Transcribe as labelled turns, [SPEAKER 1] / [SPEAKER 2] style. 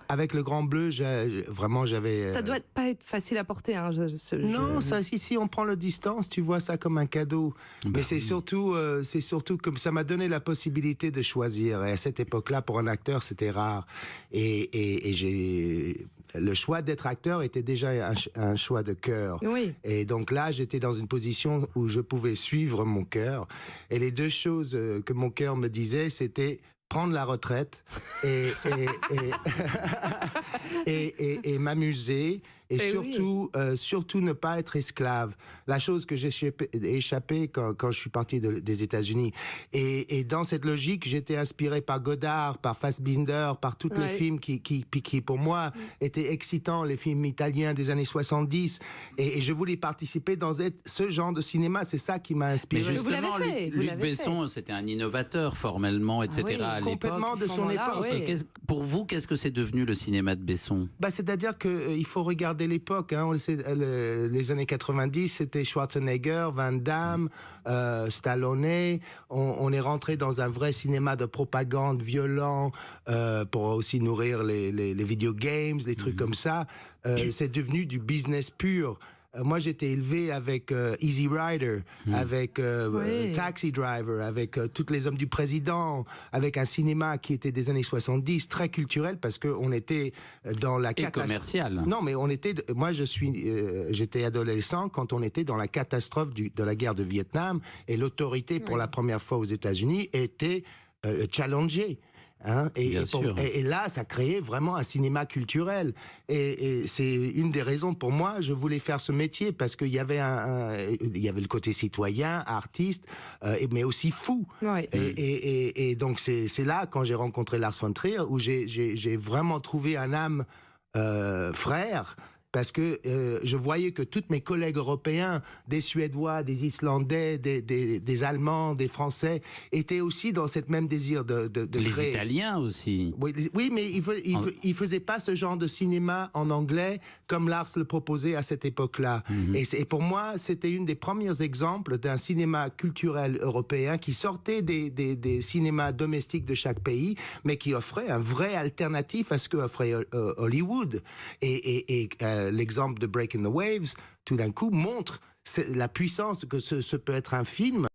[SPEAKER 1] avec Le Grand Bleu, vraiment, j'avais...
[SPEAKER 2] Ça doit pas être facile à porter. Hein,
[SPEAKER 1] Non, ça, si on prend la distance, tu vois ça comme un cadeau. Mais c'est surtout comme ça m'a donné la possibilité de choisir. Et à cette époque-là, pour un acteur, c'était rare. Et le choix d'être acteur était déjà un choix de cœur.
[SPEAKER 2] Oui.
[SPEAKER 1] Et donc là, j'étais dans une position où je pouvais suivre mon cœur. Et les deux choses que mon cœur me disait, c'était prendre la retraite et m'amuser et surtout, surtout ne pas être esclave. La chose que j'ai échappé quand je suis parti des États-Unis. Et dans cette logique, j'étais inspiré par Godard, par Fassbinder, par tous les films qui pour moi étaient excitants, les films italiens des années 70. Et je voulais participer dans ce genre de cinéma. C'est ça qui m'a inspiré.
[SPEAKER 3] Mais justement,
[SPEAKER 2] vous l'avez fait.
[SPEAKER 3] Luc Besson, c'était un innovateur formellement, etc. à l'époque.
[SPEAKER 1] Complètement de son époque.
[SPEAKER 3] Et pour vous, qu'est-ce que c'est devenu le cinéma de Besson?
[SPEAKER 1] C'est-à-dire qu'il faut regarder l'époque. Hein. Les années 90, c'était Schwarzenegger, Van Damme, Stallone. On est rentré dans un vrai cinéma de propagande violent pour aussi nourrir les video games, les trucs comme ça. C'est devenu du business pur. Moi, j'étais élevé avec Easy Rider, avec Taxi Driver, avec tous les hommes du président, avec un cinéma qui était des années 70, très culturel, parce qu'on était dans la
[SPEAKER 3] catastrophe. Et commercial.
[SPEAKER 1] Non, mais moi, j'étais adolescent quand on était dans la catastrophe de la guerre de Vietnam, et l'autorité, pour la première fois aux États-Unis, était challengée. Hein, et là, ça créait vraiment un cinéma culturel. Et c'est une des raisons pour moi, je voulais faire ce métier parce qu'il y avait il y avait le côté citoyen, artiste, mais aussi fou.
[SPEAKER 2] Ouais.
[SPEAKER 1] Et donc c'est là, quand j'ai rencontré Lars von Trier, où j'ai vraiment trouvé un âme frère. Parce que je voyais que tous mes collègues européens, des Suédois, des Islandais, des Allemands, des Français, étaient aussi dans cette même désir de
[SPEAKER 3] les
[SPEAKER 1] créer.
[SPEAKER 3] Italiens aussi.
[SPEAKER 1] Oui, mais ils faisaient pas ce genre de cinéma en anglais comme Lars le proposait à cette époque-là. Et pour moi, c'était une des premiers exemples d'un cinéma culturel européen qui sortait des cinémas domestiques de chaque pays, mais qui offrait un vrai alternatif à ce que offrait Hollywood. Et l'exemple de Breaking the Waves, tout d'un coup, montre la puissance que ce peut être un film